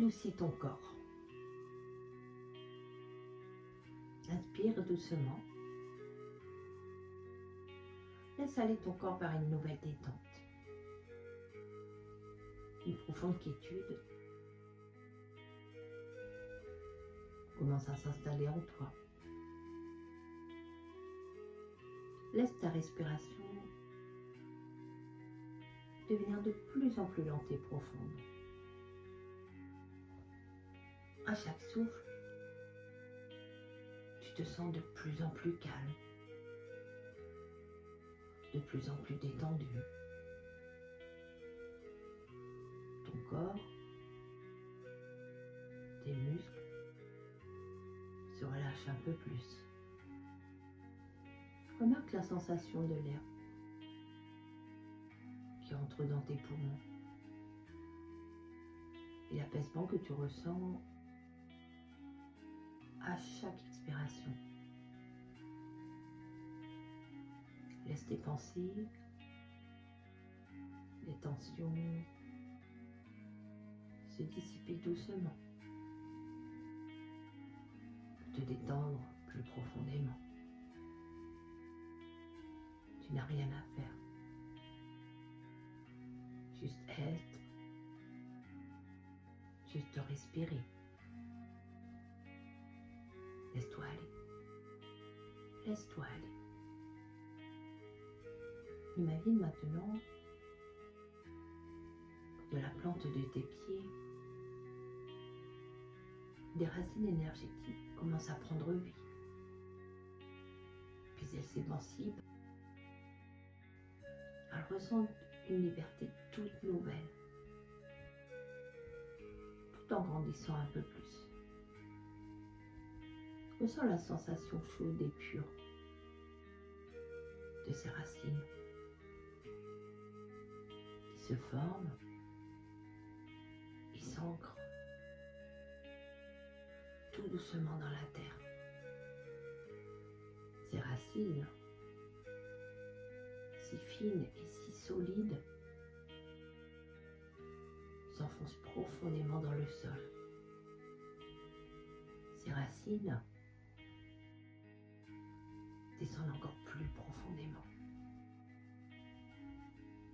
adoucis ton corps. Inspire doucement. Laisse aller ton corps vers une nouvelle détente. Une profonde quiétude commence à s'installer en toi. Laisse ta respiration devenir de plus en plus lente et profonde. À chaque souffle, tu te sens de plus en plus calme, de plus en plus détendu. Ton corps, tes muscles se relâchent un peu plus. Remarque la sensation de l'air qui entre dans tes poumons et l'apaisement que tu ressens à chaque expiration. Laisse tes pensées, les tensions se dissiper doucement pour te détendre plus profondément. Tu n'as rien à faire. Juste être, juste respirer. Laisse-toi aller. Laisse-toi aller. Imagine maintenant de la plante de tes pieds, des racines énergétiques commencent à prendre vie. Puis elles s'émancipent. Elles ressentent une liberté toute nouvelle, tout en grandissant un peu plus. Ressens la sensation chaude et pure de ces racines qui se forment et s'ancrent tout doucement dans la terre. Ces racines, si fines et si solides, s'enfoncent profondément dans le sol. Ces racines descendent encore plus profondément,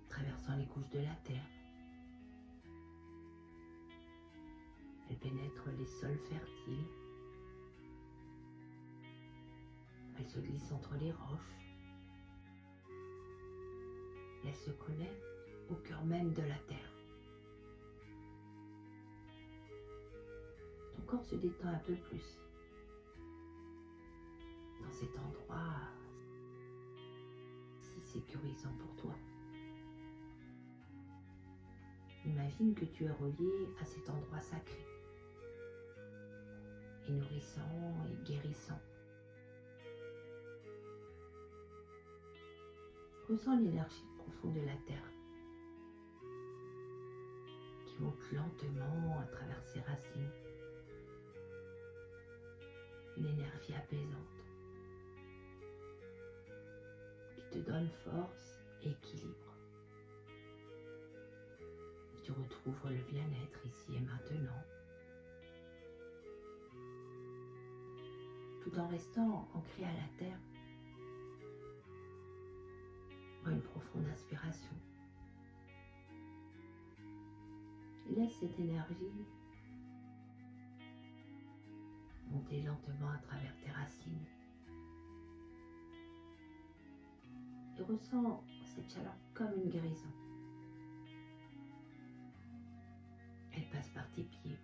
traversant les couches de la terre. Elles pénètrent les sols fertiles. Elles se glissent entre les roches. Et elles se connectent au cœur même de la terre. Ton corps se détend un peu plus. Dans cet endroit si sécurisant pour toi. Imagine que tu es relié à cet endroit sacré et nourrissant et guérissant. Ressens l'énergie profonde de la terre qui monte lentement à travers ses racines. Une énergie apaisante qui te donne force et équilibre. Tu retrouves le bien-être ici et maintenant, tout en restant ancré à la terre. Prends une profonde inspiration. Et laisse cette énergie monter lentement à travers tes racines. Et ressens cette chaleur comme une guérison. Elle passe par tes pieds,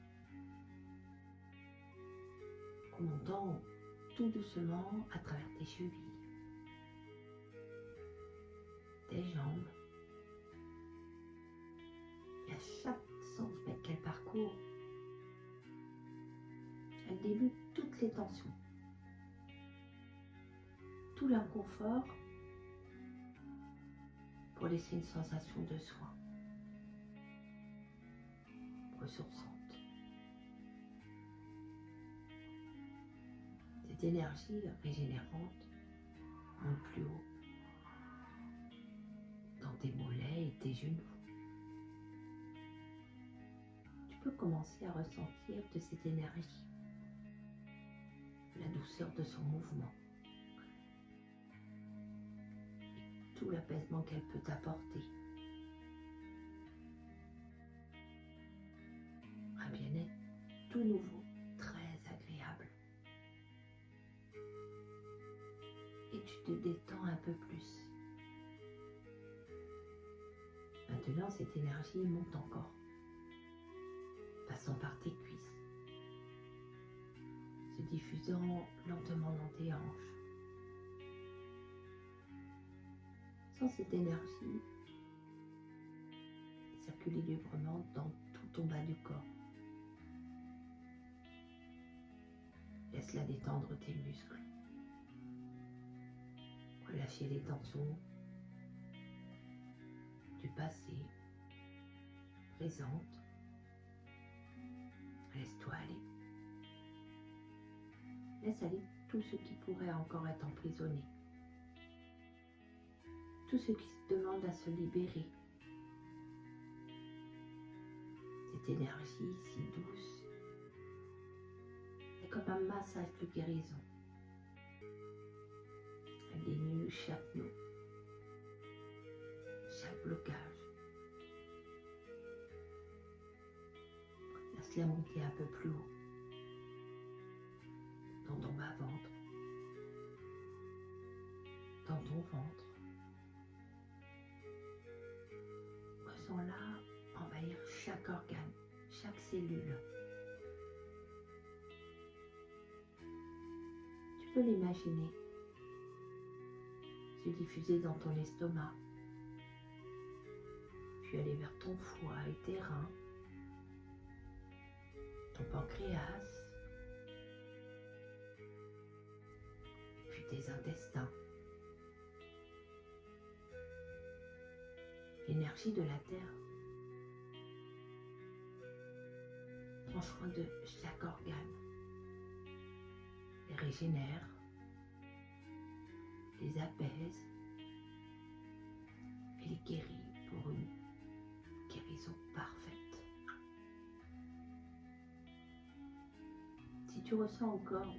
remontant tout doucement à travers tes chevilles, tes jambes. Et à chaque centimètre qu'elle parcourt, elle délute toutes les tensions, tout l'inconfort pour laisser une sensation de soin ressourçante. Cette énergie régénérante monte plus haut dans tes mollets et tes genoux. Tu peux commencer à ressentir de cette énergie, la douceur de son mouvement, et tout l'apaisement qu'elle peut t'apporter. Un bien-être tout nouveau, très agréable. Et tu te détends un peu plus. Maintenant, cette énergie monte encore, passant par tes cuisses, se diffusant lentement dans tes hanches. Sans cette énergie, circuler librement dans tout ton bas du corps. Laisse-la détendre tes muscles. Relâcher les tensions du passé, présente. Laisse-toi aller. Laisse aller tout ce qui pourrait encore être emprisonné. Tout ce qui se demande à se libérer. Cette énergie si douce est comme un massage de guérison. Elle dénue chaque nœud, chaque blocage. Laisse-la monter un peu plus haut, dans ton bas-ventre, dans ton ventre. Ressens-la envahir chaque organe, chaque cellule. Tu peux l'imaginer se diffuser dans ton estomac, puis aller vers ton foie et tes reins, ton pancréas, puis tes intestins. L'énergie de la Terre prend soin de chaque organe, les régénère, les apaise et les guérit pour une guérison parfaite. Si tu ressens encore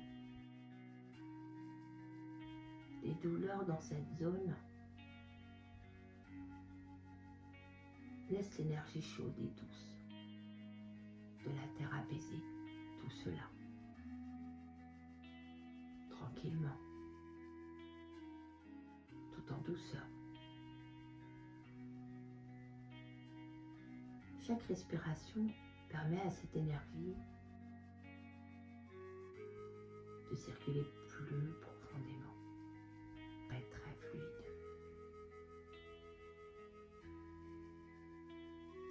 des douleurs dans cette zone, laisse l'énergie chaude et douce de la terre apaiser tout cela, tranquillement, tout en douceur. Chaque respiration permet à cette énergie de circuler plus profondément, être très fluide.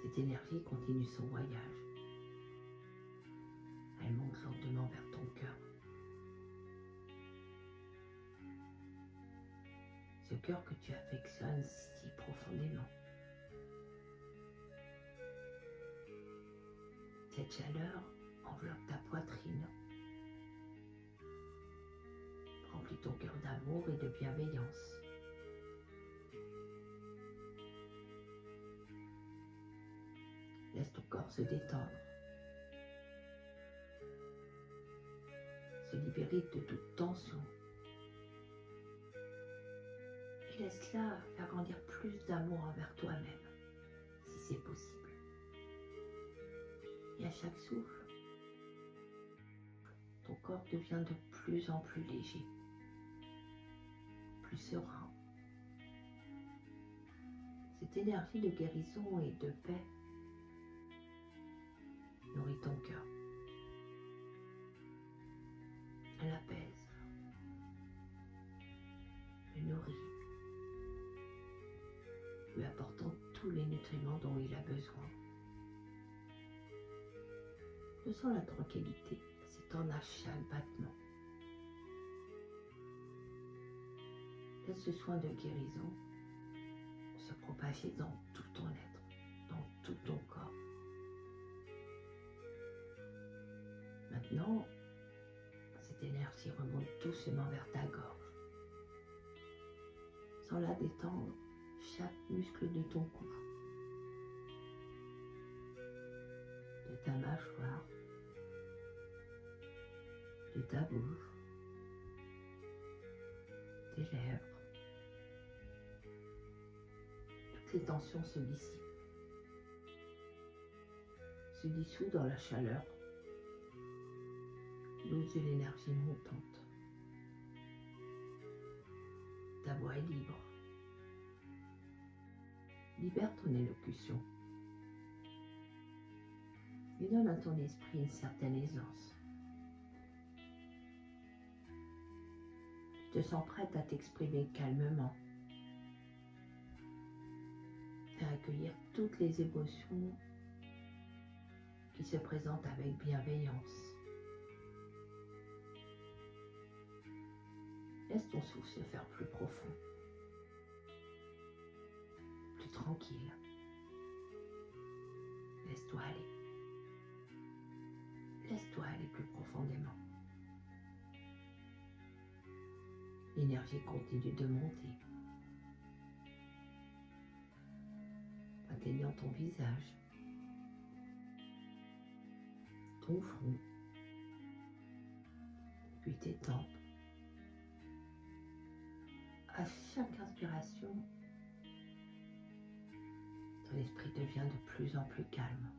Cette énergie continue son voyage. Elle monte lentement vers ton cœur. Ce cœur que tu affectionnes si profondément. Cette chaleur enveloppe ta poitrine, remplit ton cœur d'amour et de bienveillance. Laisse ton corps se détendre, se libérer de toute tension. Et laisse-la faire grandir plus d'amour envers toi-même, si c'est possible. Et à chaque souffle, ton corps devient de plus en plus léger, plus serein. Cette énergie de guérison et de paix nourrit ton cœur. Elle apaise, le nourrit, lui apportant tous les nutriments dont il a besoin. Ressens la tranquillité s'étendre à chaque battement. Laisse ce soin de guérison se propager dans tout ton être, dans tout ton corps. Maintenant, cette énergie remonte doucement vers ta gorge. Sans la détendre, chaque muscle de ton cou, de ta mâchoire, de ta bouche, tes lèvres. Toutes les tensions se dissipent, se dissouent dans la chaleur, douce de l'énergie montante. Ta voix est libre. Libère ton élocution et donne à ton esprit une certaine aisance. Tu te sens prête à t'exprimer calmement, à accueillir toutes les émotions qui se présentent avec bienveillance. Laisse ton souffle se faire plus profond, plus tranquille. Laisse-toi aller. Laisse-toi aller plus profondément. L'énergie continue de monter, atteignant ton visage, ton front, puis tes tempes. À chaque inspiration, ton esprit devient de plus en plus calme,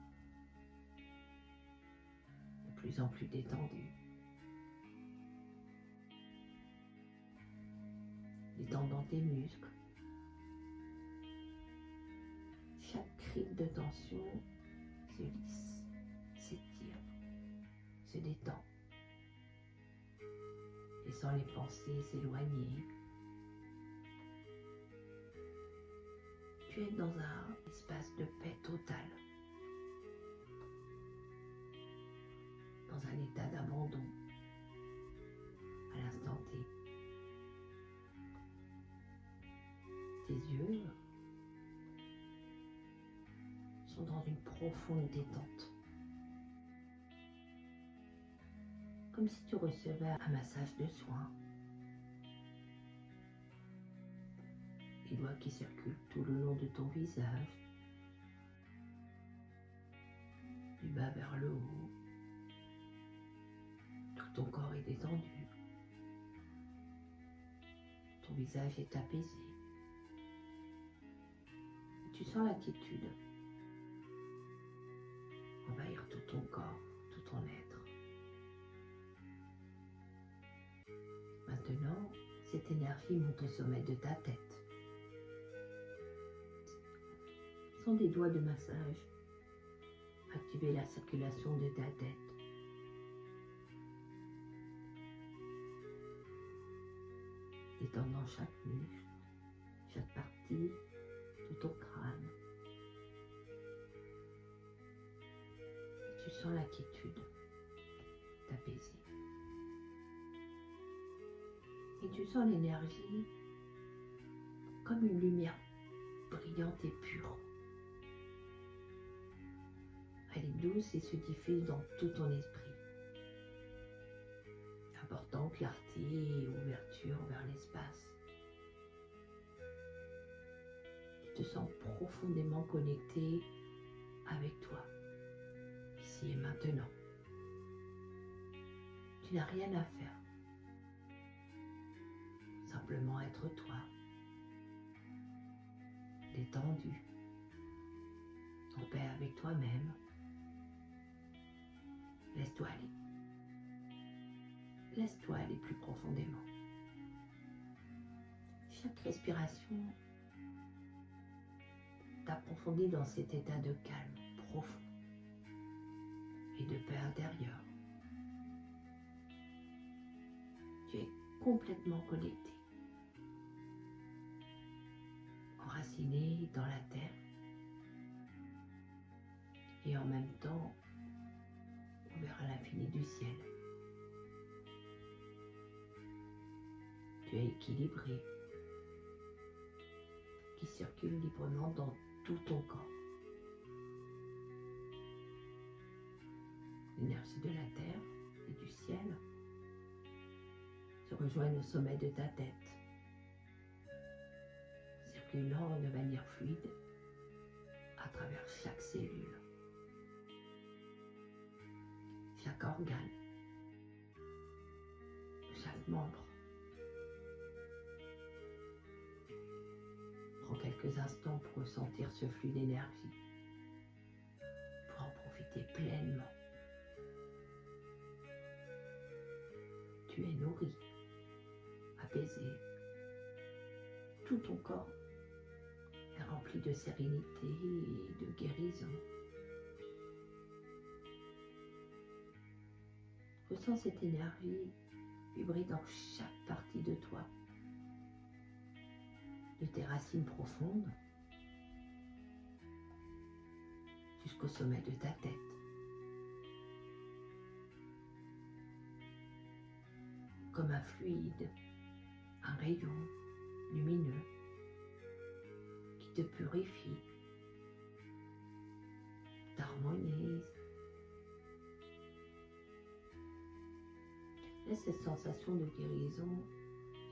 de plus en plus détendu. Détendant tes muscles. Chaque crique de tension se lisse, s'étire, se détend, laissant les pensées s'éloigner. Tu es dans un espace de paix totale, dans un état d'abandon à l'instant T. Tes yeux sont dans une profonde détente, comme si tu recevais un massage de soins. Les doigts qui circulent tout le long de ton visage, du bas vers le haut. Tout ton corps est détendu. Ton visage est apaisé. Tu sens la quiétude envahir tout ton corps, tout ton être. Maintenant, cette énergie monte au sommet de ta tête. Sans des doigts de massage, activer la circulation de ta tête. Détendant chaque muscle, chaque partie de ton crâne. Tu sens la quiétude t'apaiser. Et tu sens l'énergie comme une lumière brillante et pure. Elle est douce et se diffuse dans tout ton esprit, apportant clarté et ouverture vers l'espace. Tu te sens profondément connecté avec toi, ici et maintenant. Tu n'as rien à faire, simplement être toi, détendu, en paix avec toi-même. Laisse-toi aller. Laisse-toi aller plus profondément. Chaque respiration t'approfondit dans cet état de calme profond et de paix intérieure. Tu es complètement connecté, enraciné dans la terre et en même temps ouvert à l'infini du ciel. Tu es équilibré, qui circule librement dans tout ton corps. L'énergie de la terre et du ciel se rejoignent au sommet de ta tête, circulant de manière fluide à travers chaque cellule. chaque organe, chaque membre. Prends quelques instants pour ressentir ce flux d'énergie, pour en profiter pleinement. Tu es nourri, apaisé. Tout ton corps est rempli de sérénité et de guérison. Ressens cette énergie vibrer dans chaque partie de toi, de tes racines profondes jusqu'au sommet de ta tête. Comme un fluide, un rayon lumineux qui te purifie, t'harmonise. Laisse cette sensation de guérison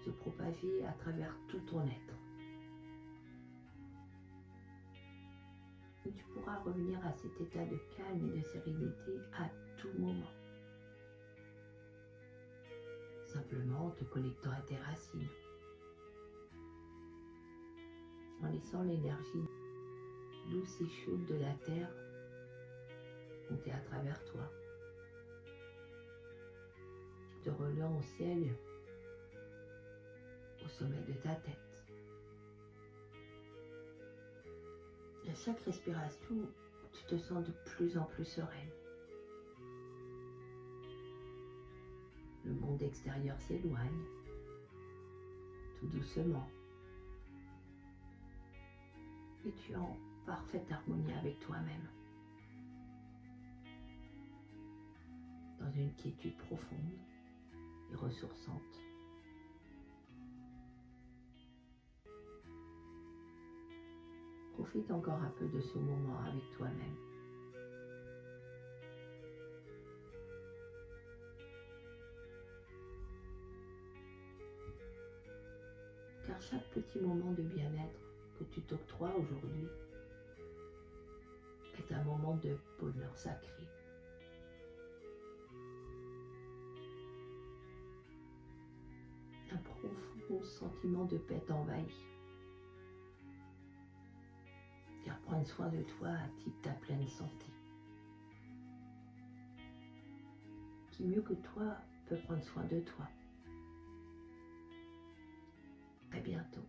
se propager à travers tout ton être. Et tu pourras revenir à cet état de calme et de sérénité à tout moment. Simplement en te connectant à tes racines. En laissant l'énergie douce et chaude de la terre monter à travers toi. Te reliant au ciel, au sommet de ta tête. À chaque respiration, tu te sens de plus en plus sereine. Le monde extérieur s'éloigne, tout doucement. Et tu es en parfaite harmonie avec toi-même. Dans une quiétude profonde et ressourçante. Profite encore un peu de ce moment avec toi-même. Car chaque petit moment de bien-être que tu t'octroies aujourd'hui est un moment de bonheur sacré. Un profond sentiment de paix t'envahit. Car prendre soin de toi attire ta pleine santé. Qui mieux que toi peut prendre soin de toi? À bientôt.